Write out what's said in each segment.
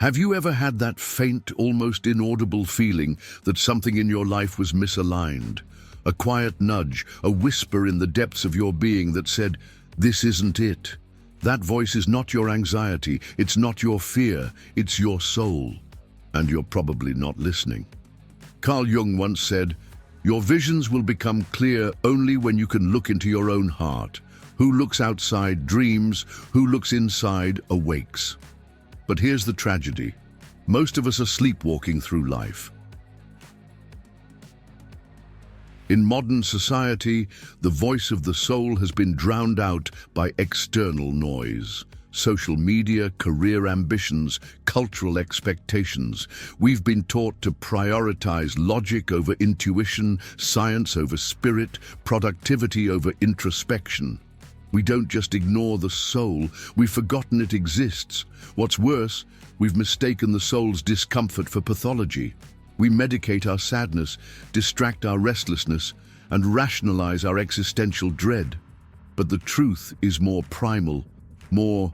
Have you ever had that faint, almost inaudible feeling that something in your life was misaligned? A quiet nudge, a whisper in the depths of your being that said, "This isn't it." That voice is not your anxiety, it's not your fear, it's your soul. And you're probably not listening. Carl Jung once said, "Your visions will become clear only when you can look into your own heart. Who looks outside dreams, who looks inside awakes." But here's the tragedy. Most of us are sleepwalking through life. In modern society, the voice of the soul has been drowned out by external noise. Social media, career ambitions, cultural expectations. We've been taught to prioritize logic over intuition, science over spirit, productivity over introspection. We don't just ignore the soul, we've forgotten it exists. What's worse, we've mistaken the soul's discomfort for pathology. We medicate our sadness, distract our restlessness, and rationalize our existential dread. But the truth is more primal, more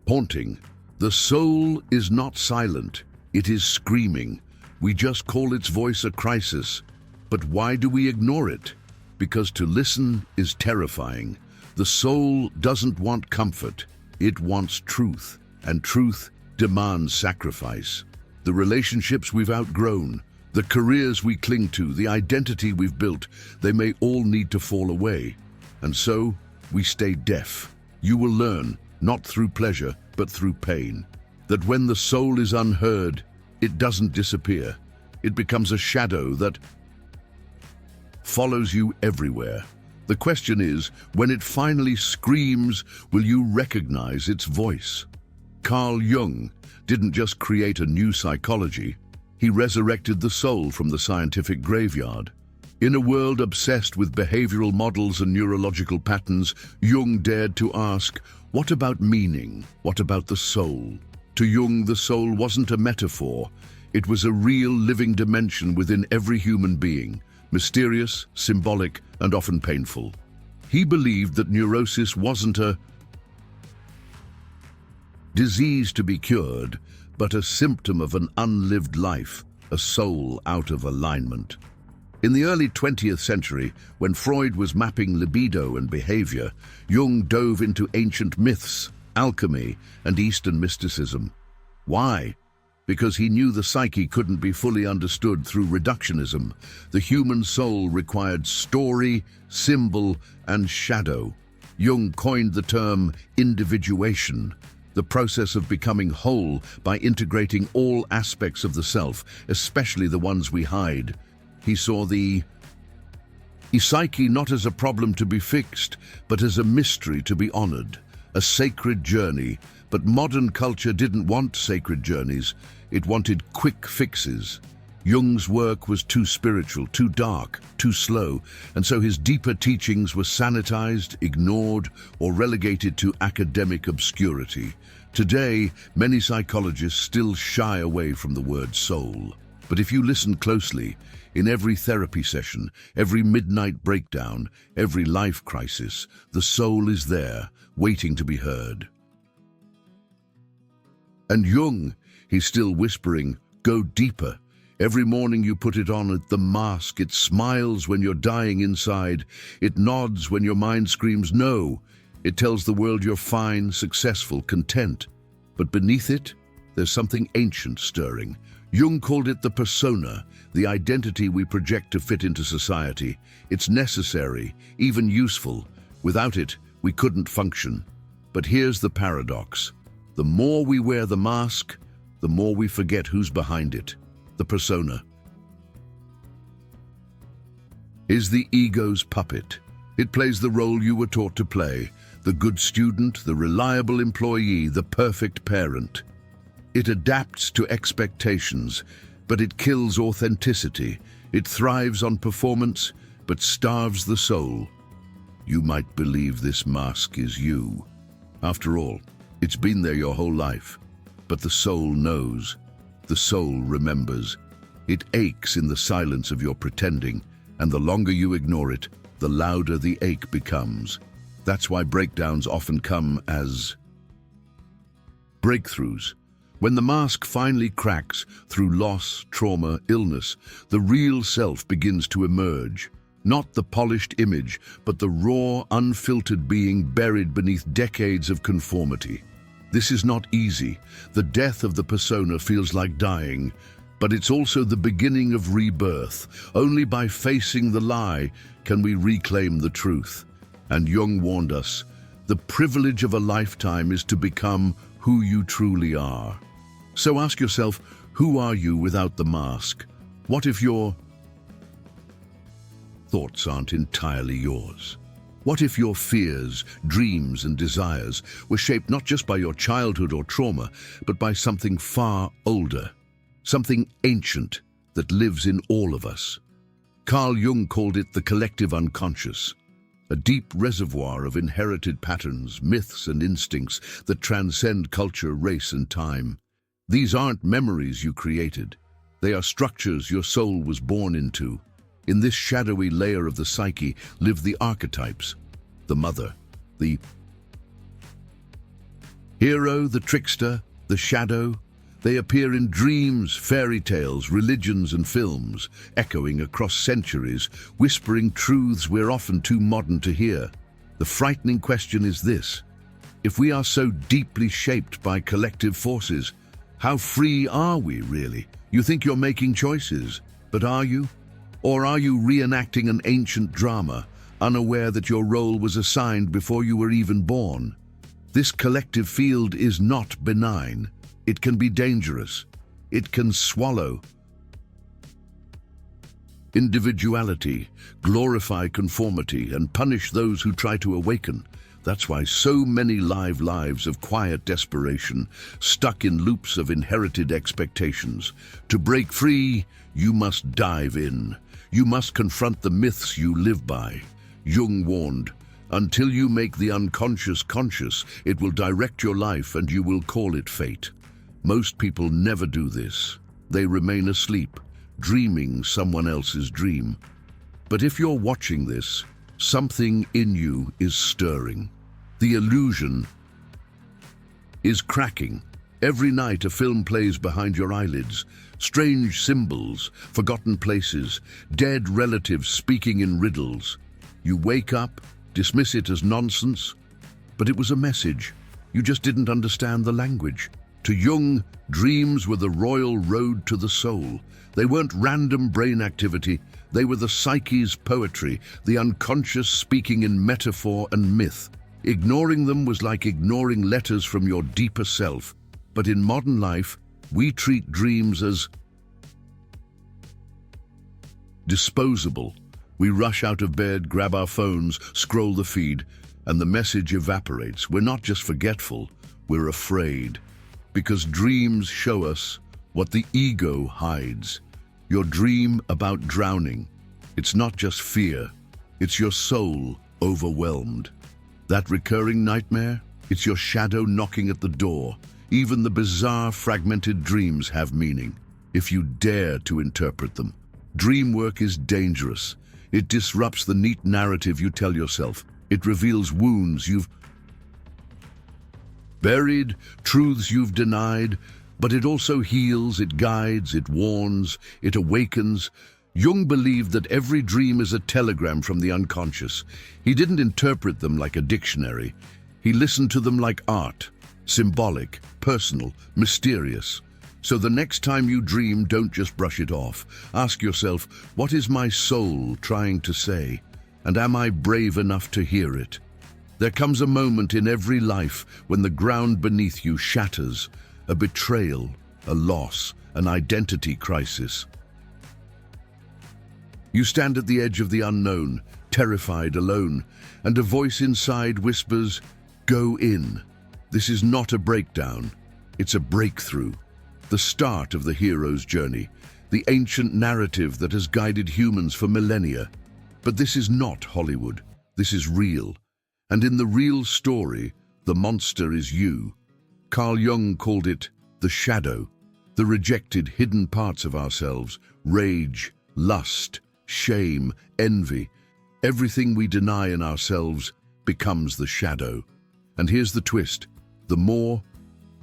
haunting. The soul is not silent, it is screaming. We just call its voice a crisis. But why do we ignore it? Because to listen is terrifying. The soul doesn't want comfort, it wants truth, and truth demands sacrifice. The relationships we've outgrown, the careers we cling to, the identity we've built, they may all need to fall away. And so, we stay deaf. You will learn, not through pleasure, but through pain, that when the soul is unheard, it doesn't disappear. It becomes a shadow that follows you everywhere. The question is, when it finally screams, will you recognize its voice? Carl Jung didn't just create a new psychology, he resurrected the soul from the scientific graveyard. In a world obsessed with behavioral models and neurological patterns, Jung dared to ask, what about meaning? What about the soul? To Jung, the soul wasn't a metaphor. It was a real living dimension within every human being. Mysterious, symbolic, and often painful. He believed that neurosis wasn't a disease to be cured, but a symptom of an unlived life, a soul out of alignment. In the early 20th century, when Freud was mapping libido and behavior, Jung dove into ancient myths, alchemy, and Eastern mysticism. Why? Because he knew the psyche couldn't be fully understood through reductionism. The human soul required story, symbol, and shadow. Jung coined the term individuation, the process of becoming whole by integrating all aspects of the self, especially the ones we hide. He saw the psyche not as a problem to be fixed, but as a mystery to be honored, a sacred journey. But modern culture didn't want sacred journeys, it wanted quick fixes. Jung's work was too spiritual, too dark, too slow, and so his deeper teachings were sanitized, ignored, or relegated to academic obscurity. Today, many psychologists still shy away from the word soul. But if you listen closely, in every therapy session, every midnight breakdown, every life crisis, the soul is there, waiting to be heard. And Jung, he's still whispering, go deeper. Every morning you put it on at the mask. It smiles when you're dying inside. It nods when your mind screams no. It tells the world you're fine, successful, content. But beneath it, there's something ancient stirring. Jung called it the persona, the identity we project to fit into society. It's necessary, even useful. Without it, we couldn't function. But here's the paradox. The more we wear the mask, the more we forget who's behind it. The persona is the ego's puppet. It plays the role you were taught to play, the good student, the reliable employee, the perfect parent. It adapts to expectations, but it kills authenticity. It thrives on performance, but starves the soul. You might believe this mask is you. After all, it's been there your whole life. But the soul knows. The soul remembers. It aches in the silence of your pretending, and the longer you ignore it, the louder the ache becomes. That's why breakdowns often come as breakthroughs. When the mask finally cracks through loss, trauma, illness, the real self begins to emerge. Not the polished image, but the raw, unfiltered being buried beneath decades of conformity. This is not easy. The death of the persona feels like dying, but it's also the beginning of rebirth. Only by facing the lie can we reclaim the truth. And Jung warned us, the privilege of a lifetime is to become who you truly are. So ask yourself, who are you without the mask? What if your thoughts aren't entirely yours? What if your fears, dreams, and desires were shaped not just by your childhood or trauma, but by something far older, something ancient that lives in all of us? Carl Jung called it the collective unconscious, a deep reservoir of inherited patterns, myths, and instincts that transcend culture, race, and time. These aren't memories you created. They are structures your soul was born into. In this shadowy layer of the psyche live the archetypes, the mother, the hero, the trickster, the shadow. They appear in dreams, fairy tales, religions, and films, echoing across centuries, whispering truths we're often too modern to hear. The frightening question is this: if we are so deeply shaped by collective forces, how free are we really? You think you're making choices, but are you? Or are you reenacting an ancient drama, unaware that your role was assigned before you were even born? This collective field is not benign. It can be dangerous. It can swallow individuality, glorify conformity, and punish those who try to awaken. That's why so many live lives of quiet desperation, stuck in loops of inherited expectations. To break free, you must dive in. You must confront the myths you live by. Jung warned, until you make the unconscious conscious, it will direct your life and you will call it fate. Most people never do this. They remain asleep, dreaming someone else's dream. But if you're watching this, something in you is stirring. The illusion is cracking. Every night a film plays behind your eyelids. Strange symbols, forgotten places, dead relatives speaking in riddles. You wake up, dismiss it as nonsense, but it was a message. You just didn't understand the language. To Jung, dreams were the royal road to the soul. They weren't random brain activity. They were the psyche's poetry, the unconscious speaking in metaphor and myth. Ignoring them was like ignoring letters from your deeper self. But in modern life, we treat dreams as disposable. We rush out of bed, grab our phones, scroll the feed, and the message evaporates. We're not just forgetful, we're afraid. Because dreams show us what the ego hides. Your dream about drowning, it's not just fear, it's your soul overwhelmed. That recurring nightmare, it's your shadow knocking at the door. Even the bizarre, fragmented dreams have meaning, if you dare to interpret them. Dream work is dangerous. It disrupts the neat narrative you tell yourself. It reveals wounds you've buried, truths you've denied, but it also heals, it guides, it warns, it awakens. Jung believed that every dream is a telegram from the unconscious. He didn't interpret them like a dictionary. He listened to them like art, symbolic, personal, mysterious. So the next time you dream, don't just brush it off. Ask yourself, what is my soul trying to say? And am I brave enough to hear it? There comes a moment in every life when the ground beneath you shatters, a betrayal, a loss, an identity crisis. You stand at the edge of the unknown, terrified, alone, and a voice inside whispers, "Go in." This is not a breakdown, it's a breakthrough. The start of the hero's journey, the ancient narrative that has guided humans for millennia. But this is not Hollywood, this is real. And in the real story, the monster is you. Carl Jung called it the shadow, the rejected hidden parts of ourselves, rage, lust, shame, envy. Everything we deny in ourselves becomes the shadow. And here's the twist, the more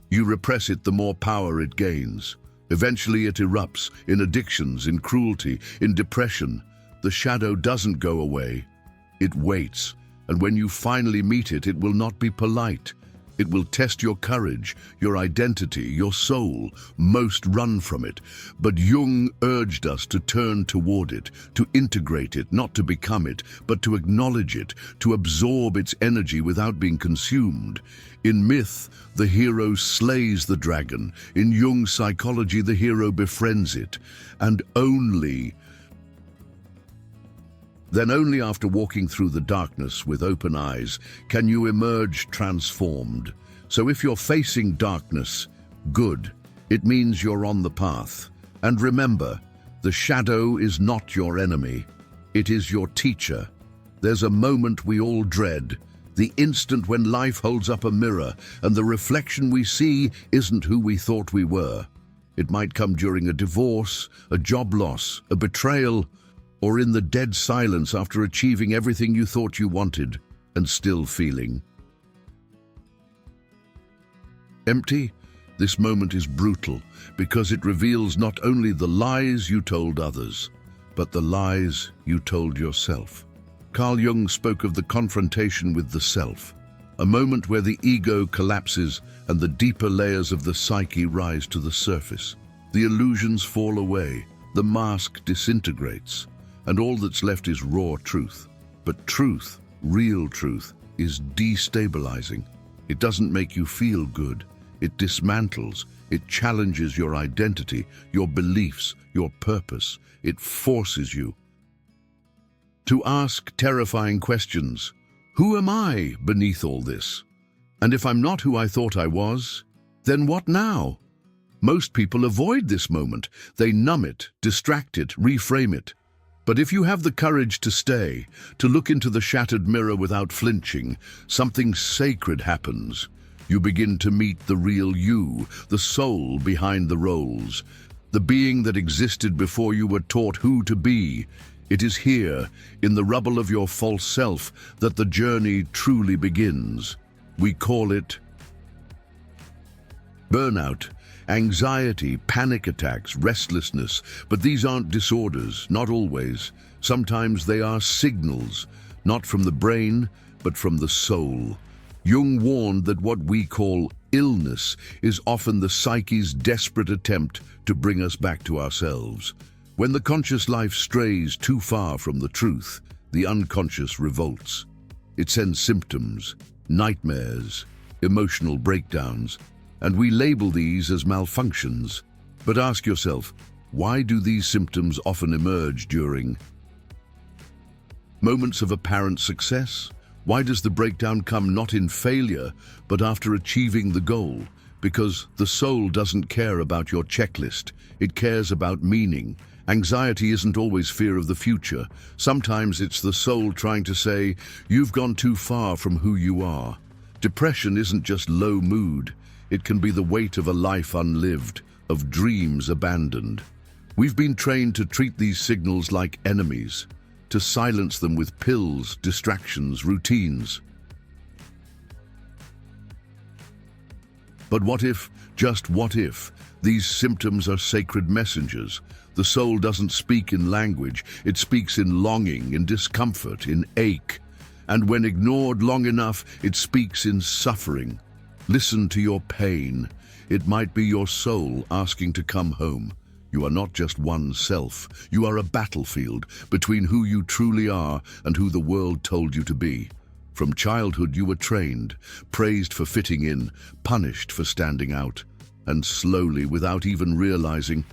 You repress it, the more power it gains. Eventually it erupts in addictions, in cruelty, in depression. The shadow doesn't go away. It waits, and when you finally meet it, it will not be polite. It will test your courage, your identity, your soul. Most run from it. But Jung urged us to turn toward it, to integrate it, not to become it, but to acknowledge it, to absorb its energy without being consumed. In myth, the hero slays the dragon. In Jung's psychology, the hero befriends it. And then only after walking through the darkness with open eyes can you emerge transformed. So if you're facing darkness, good. It means you're on the path. And remember, the shadow is not your enemy. It is your teacher. There's a moment we all dread, the instant when life holds up a mirror and the reflection we see isn't who we thought we were. It might come during a divorce, a job loss, a betrayal, or in the dead silence after achieving everything you thought you wanted and still feeling empty. This moment is brutal because it reveals not only the lies you told others, but the lies you told yourself. Carl Jung spoke of the confrontation with the self, a moment where the ego collapses and the deeper layers of the psyche rise to the surface. The illusions fall away, the mask disintegrates, and all that's left is raw truth. But truth, real truth, is destabilizing. It doesn't make you feel good. It dismantles. It challenges your identity, your beliefs, your purpose. It forces you to ask terrifying questions. Who am I beneath all this? And if I'm not who I thought I was, then what now? Most people avoid this moment. They numb it, distract it, reframe it. But if you have the courage to stay, to look into the shattered mirror without flinching, something sacred happens. You begin to meet the real you, the soul behind the roles, the being that existed before you were taught who to be. It is here, in the rubble of your false self, that the journey truly begins. We call it burnout, anxiety, panic attacks, restlessness. But these aren't disorders, not always. Sometimes they are signals, not from the brain, but from the soul. Jung warned that what we call illness is often the psyche's desperate attempt to bring us back to ourselves. When the conscious life strays too far from the truth, the unconscious revolts. It sends symptoms, nightmares, emotional breakdowns, and we label these as malfunctions. But ask yourself, why do these symptoms often emerge during moments of apparent success? Why does the breakdown come not in failure, but after achieving the goal? Because the soul doesn't care about your checklist. It cares about meaning. Anxiety isn't always fear of the future. Sometimes it's the soul trying to say, you've gone too far from who you are. Depression isn't just low mood. It can be the weight of a life unlived, of dreams abandoned. We've been trained to treat these signals like enemies, to silence them with pills, distractions, routines. But what if, just what if, these symptoms are sacred messengers? The soul doesn't speak in language, it speaks in longing, in discomfort, in ache. And when ignored long enough, it speaks in suffering. Listen to your pain. It might be your soul asking to come home. You are not just one self. You are a battlefield between who you truly are and who the world told you to be. From childhood you were trained, praised for fitting in, punished for standing out. And slowly, without even realizing,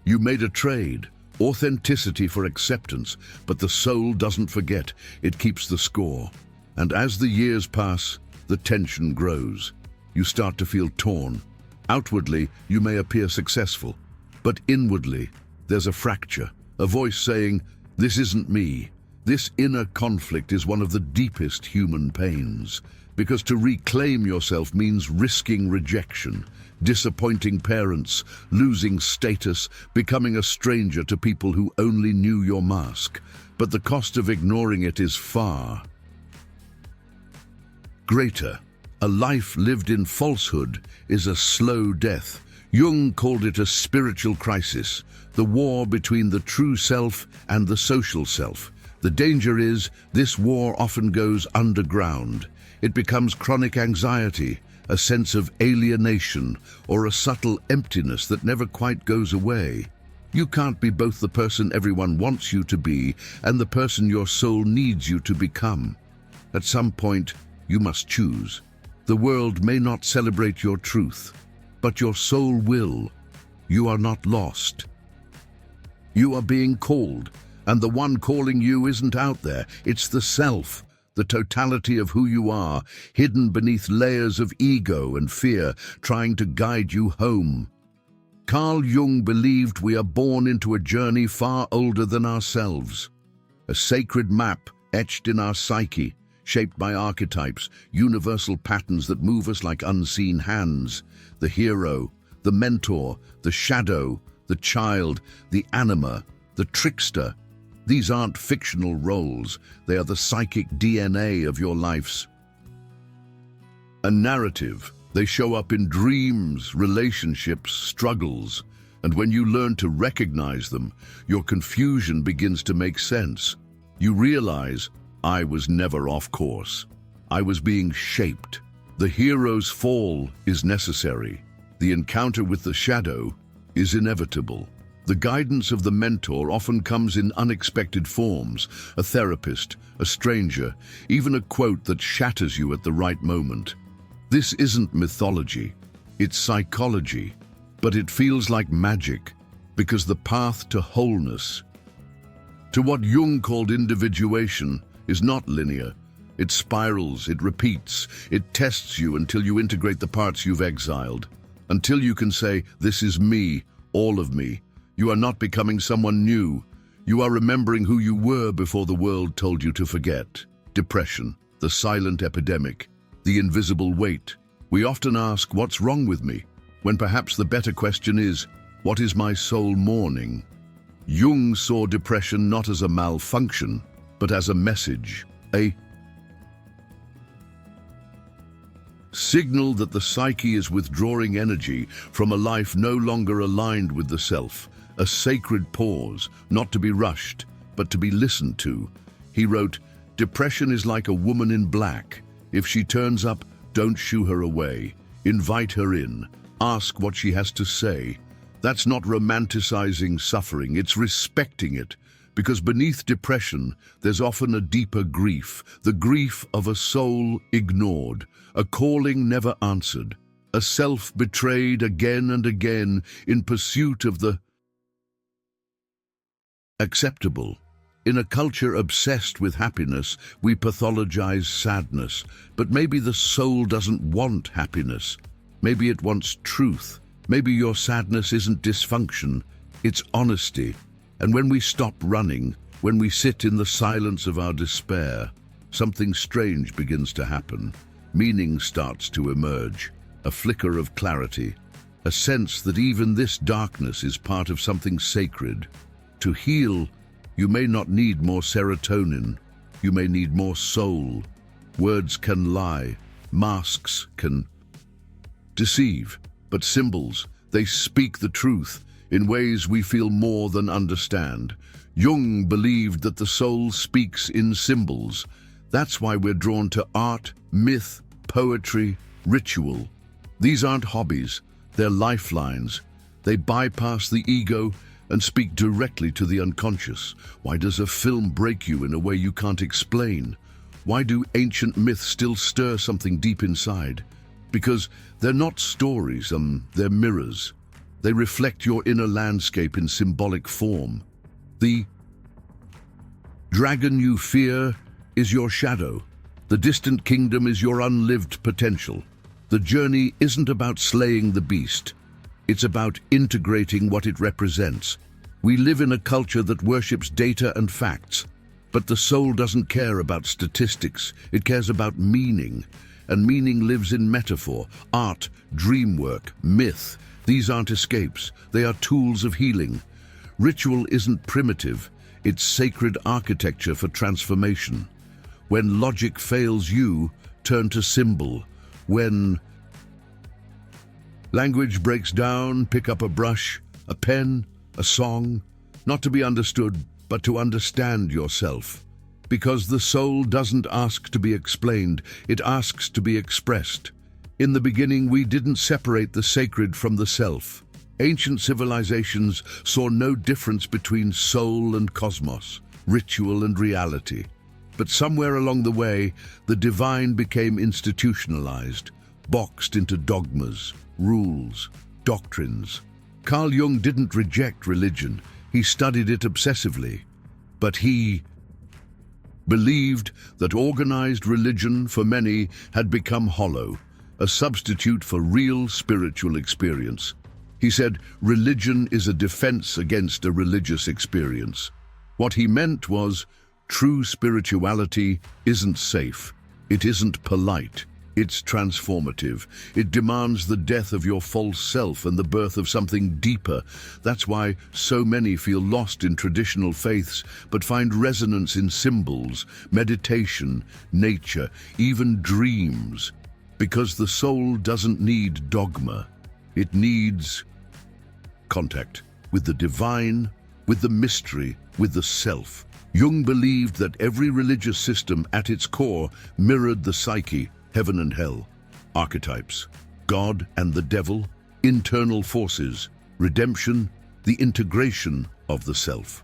you made a trade, authenticity for acceptance, but the soul doesn't forget. It keeps the score. And as the years pass, the tension grows. You start to feel torn. Outwardly, you may appear successful, but inwardly, there's a fracture, a voice saying, "This isn't me." This inner conflict is one of the deepest human pains, because to reclaim yourself means risking rejection, disappointing parents, losing status, becoming a stranger to people who only knew your mask. But the cost of ignoring it is far greater. A life lived in falsehood is a slow death. Jung called it a spiritual crisis, the war between the true self and the social self. The danger is, this war often goes underground. It becomes chronic anxiety, a sense of alienation, or a subtle emptiness that never quite goes away. You can't be both the person everyone wants you to be and the person your soul needs you to become. At some point, you must choose. The world may not celebrate your truth, but your soul will. You are not lost. You are being called, and the one calling you isn't out there. It's the self, the totality of who you are, hidden beneath layers of ego and fear, trying to guide you home. Carl Jung believed we are born into a journey far older than ourselves, a sacred map etched in our psyche, shaped by archetypes, universal patterns that move us like unseen hands. The hero, the mentor, the shadow, the child, the anima, the trickster. These aren't fictional roles, they are the psychic DNA of your lives. A narrative. They show up in dreams, relationships, struggles, and when you learn to recognize them, your confusion begins to make sense. You realize, I was never off course. I was being shaped. The hero's fall is necessary. The encounter with the shadow is inevitable. The guidance of the mentor often comes in unexpected forms, a therapist, a stranger, even a quote that shatters you at the right moment. This isn't mythology, it's psychology, but it feels like magic, because the path to wholeness, to what Jung called individuation, is not linear. It spirals, it repeats, it tests you until you integrate the parts you've exiled. Until you can say, this is me, all of me. You are not becoming someone new. You are remembering who you were before the world told you to forget. Depression, the silent epidemic, the invisible weight. We often ask, what's wrong with me? When perhaps the better question is, what is my soul mourning? Jung saw depression not as a malfunction, but as a message, a signal that the psyche is withdrawing energy from a life no longer aligned with the self, a sacred pause, not to be rushed, but to be listened to. He wrote, "Depression is like a woman in black. If she turns up, don't shoo her away. Invite her in. Ask what she has to say." That's not romanticizing suffering, it's respecting it. Because beneath depression, there's often a deeper grief, the grief of a soul ignored, a calling never answered, a self betrayed again and again in pursuit of the acceptable. In a culture obsessed with happiness, we pathologize sadness, but maybe the soul doesn't want happiness. Maybe it wants truth. Maybe your sadness isn't dysfunction, it's honesty. And when we stop running, when we sit in the silence of our despair, something strange begins to happen. Meaning starts to emerge, a flicker of clarity, a sense that even this darkness is part of something sacred. To heal, you may not need more serotonin, you may need more soul. Words can lie, masks can deceive, but symbols, they speak the truth in ways we feel more than understand. Jung believed that the soul speaks in symbols. That's why we're drawn to art, myth, poetry, ritual. These aren't hobbies, they're lifelines. They bypass the ego and speak directly to the unconscious. Why does a film break you in a way you can't explain? Why do ancient myths still stir something deep inside? Because they're not stories, they're mirrors. They reflect your inner landscape in symbolic form. The dragon you fear is your shadow. The distant kingdom is your unlived potential. The journey isn't about slaying the beast. It's about integrating what it represents. We live in a culture that worships data and facts, but the soul doesn't care about statistics. It cares about meaning, and meaning lives in metaphor, art, dream work, myth. These aren't escapes, they are tools of healing. Ritual isn't primitive, it's sacred architecture for transformation. When logic fails you, turn to symbol. When language breaks down, pick up a brush, a pen, a song, not to be understood, but to understand yourself. Because the soul doesn't ask to be explained, it asks to be expressed. In the beginning, we didn't separate the sacred from the self. Ancient civilizations saw no difference between soul and cosmos, ritual and reality. But somewhere along the way, the divine became institutionalized, boxed into dogmas, rules, doctrines. Carl Jung didn't reject religion. He studied it obsessively. But he believed that organized religion for many had become hollow, a substitute for real spiritual experience. He said, religion is a defense against a religious experience. What he meant was, true spirituality isn't safe. It isn't polite. It's transformative. It demands the death of your false self and the birth of something deeper. That's why so many feel lost in traditional faiths, but find resonance in symbols, meditation, nature, even dreams. Because the soul doesn't need dogma. It needs contact with the divine, with the mystery, with the self. Jung believed that every religious system at its core mirrored the psyche, heaven and hell, archetypes, God and the devil, internal forces, redemption, the integration of the self.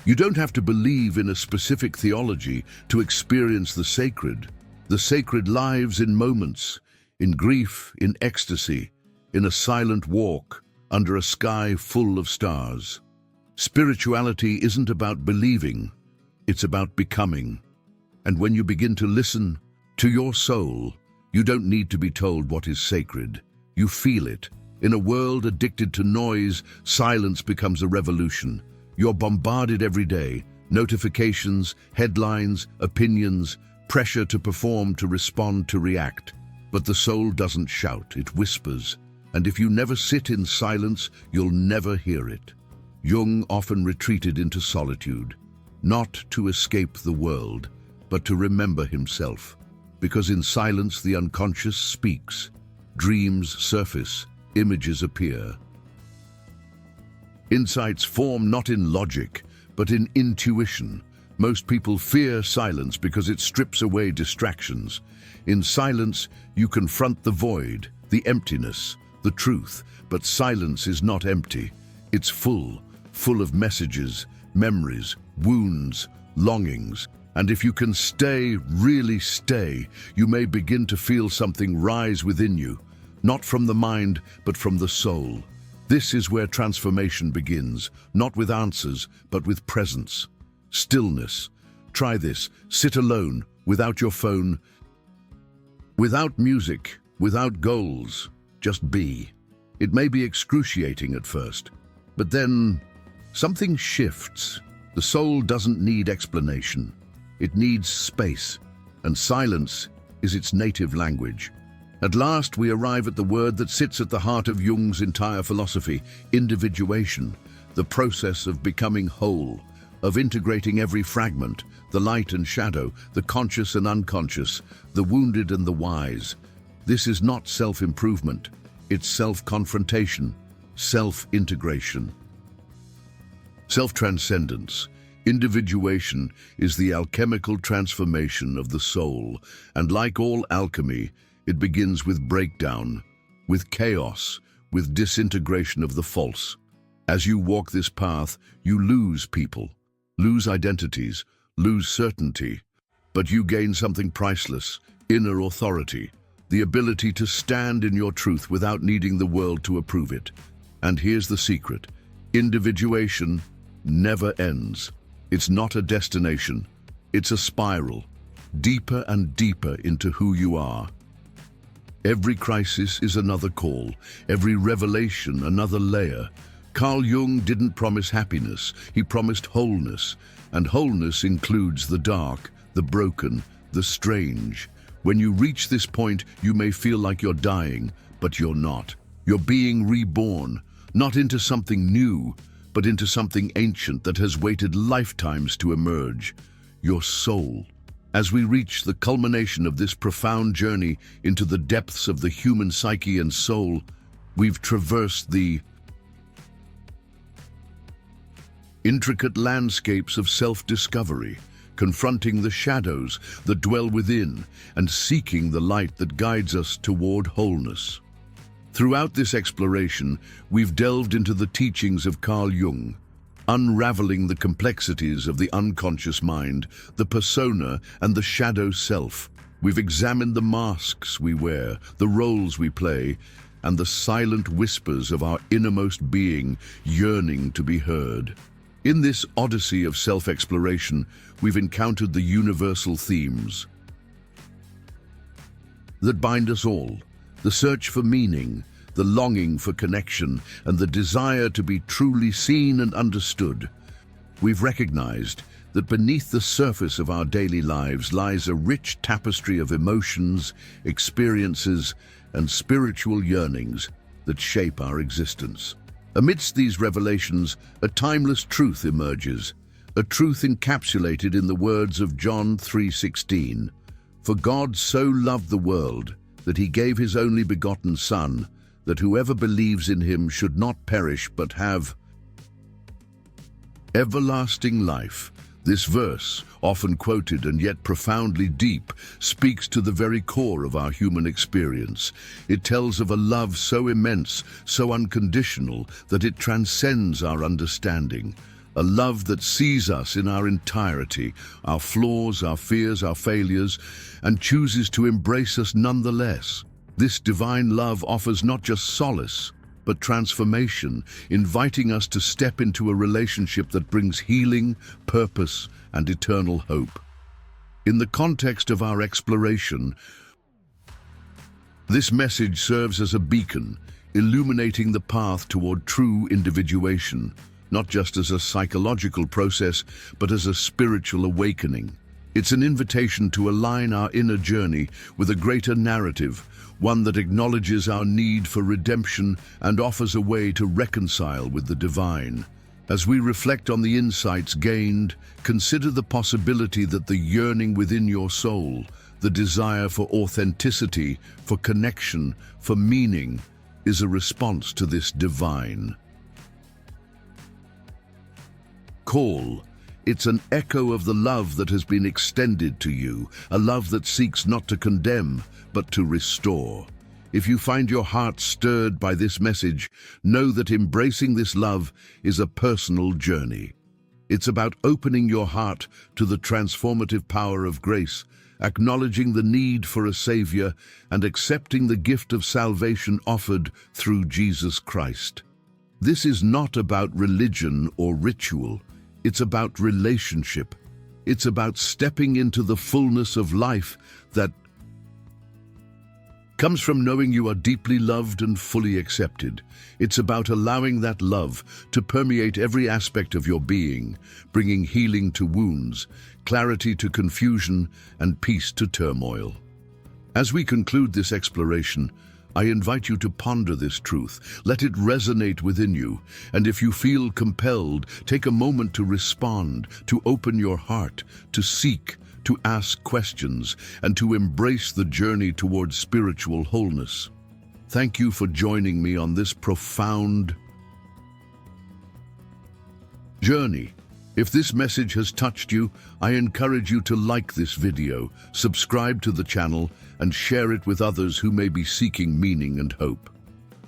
You don't have to believe in a specific theology to experience the sacred. The sacred lives in moments, in grief, in ecstasy, in a silent walk, under a sky full of stars. Spirituality isn't about believing, it's about becoming. And when you begin to listen to your soul, you don't need to be told what is sacred. You feel it. In a world addicted to noise, silence becomes a revolution. You're bombarded every day. Notifications, headlines, opinions, pressure to perform, to respond, to react. But the soul doesn't shout, it whispers. And if you never sit in silence, you'll never hear it. Jung often retreated into solitude, not to escape the world, but to remember himself. Because in silence the unconscious speaks, dreams surface, images appear. Insights form not in logic, but in intuition. Most people fear silence because it strips away distractions. In silence, you confront the void, the emptiness, the truth. But silence is not empty. It's full of messages, memories, wounds, longings. And if you can stay, really stay, you may begin to feel something rise within you, not from the mind, but from the soul. This is where transformation begins, not with answers, but with presence. Stillness. Try this. Sit alone, without your phone, without music, without goals. Just be. It may be excruciating at first, but then something shifts. The soul doesn't need explanation. It needs space, and silence is its native language. At last, we arrive at the word that sits at the heart of Jung's entire philosophy, individuation, the process of becoming whole, of integrating every fragment, the light and shadow, the conscious and unconscious, the wounded and the wise. This is not self-improvement, it's self-confrontation, self-integration. Self-transcendence. Individuation is the alchemical transformation of the soul, and like all alchemy, it begins with breakdown, with chaos, with disintegration of the false. As you walk this path, you lose people, lose identities, lose certainty, but you gain something priceless, inner authority, the ability to stand in your truth without needing the world to approve it. And here's the secret: individuation never ends. It's not a destination, it's a spiral, deeper and deeper into who you are. Every crisis is another call, every revelation another layer. Carl Jung didn't promise happiness, he promised wholeness, and wholeness includes the dark, the broken, the strange. When you reach this point, you may feel like you're dying, but you're not. You're being reborn, not into something new, but into something ancient that has waited lifetimes to emerge. Your soul. As we reach the culmination of this profound journey into the depths of the human psyche and soul, we've traversed the intricate landscapes of self-discovery, confronting the shadows that dwell within and seeking the light that guides us toward wholeness. Throughout this exploration, we've delved into the teachings of Carl Jung, unraveling the complexities of the unconscious mind, the persona, and the shadow self. We've examined the masks we wear, the roles we play, and the silent whispers of our innermost being yearning to be heard. In this odyssey of self-exploration, we've encountered the universal themes that bind us all: the search for meaning, the longing for connection, and the desire to be truly seen and understood. We've recognized that beneath the surface of our daily lives lies a rich tapestry of emotions, experiences, and spiritual yearnings that shape our existence. Amidst these revelations, a timeless truth emerges, a truth encapsulated in the words of John 3:16. "For God so loved the world that he gave his only begotten Son, that whoever believes in him should not perish but have everlasting life." This verse, often quoted and yet profoundly deep, speaks to the very core of our human experience. It tells of a love so immense, so unconditional, that it transcends our understanding. A love that sees us in our entirety, our flaws, our fears, our failures, and chooses to embrace us nonetheless. This divine love offers not just solace, but transformation, inviting us to step into a relationship that brings healing, purpose, and eternal hope. In the context of our exploration, this message serves as a beacon, illuminating the path toward true individuation, not just as a psychological process, but as a spiritual awakening. It's an invitation to align our inner journey with a greater narrative, one that acknowledges our need for redemption and offers a way to reconcile with the divine. As we reflect on the insights gained, consider the possibility that the yearning within your soul, the desire for authenticity, for connection, for meaning, is a response to this divine call. It's an echo of the love that has been extended to you, a love that seeks not to condemn, but to restore. If you find your heart stirred by this message, know that embracing this love is a personal journey. It's about opening your heart to the transformative power of grace, acknowledging the need for a Savior, and accepting the gift of salvation offered through Jesus Christ. This is not about religion or ritual. It's about relationship. It's about stepping into the fullness of life that comes from knowing you are deeply loved and fully accepted. It's about allowing that love to permeate every aspect of your being, bringing healing to wounds, clarity to confusion, and peace to turmoil. As we conclude this exploration, I invite you to ponder this truth. Let it resonate within you, and if you feel compelled, take a moment to respond, to open your heart, to seek, to ask questions, and to embrace the journey towards spiritual wholeness. Thank you for joining me on this profound journey. If this message has touched you, I encourage you to like this video, subscribe to the channel, and share it with others who may be seeking meaning and hope.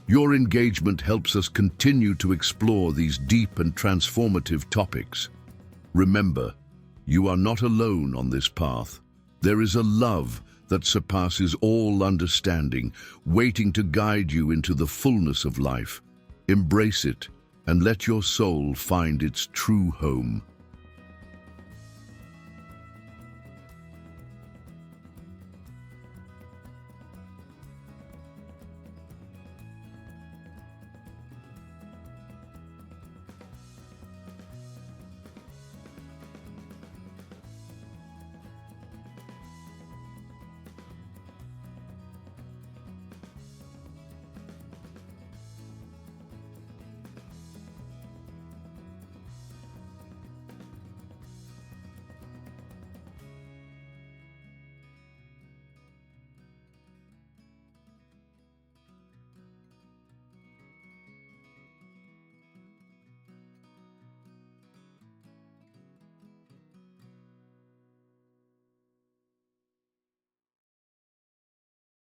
Your engagement helps us continue to explore these deep and transformative topics. Remember, you are not alone on this path. There is a love that surpasses all understanding, waiting to guide you into the fullness of life. Embrace it and let your soul find its true home.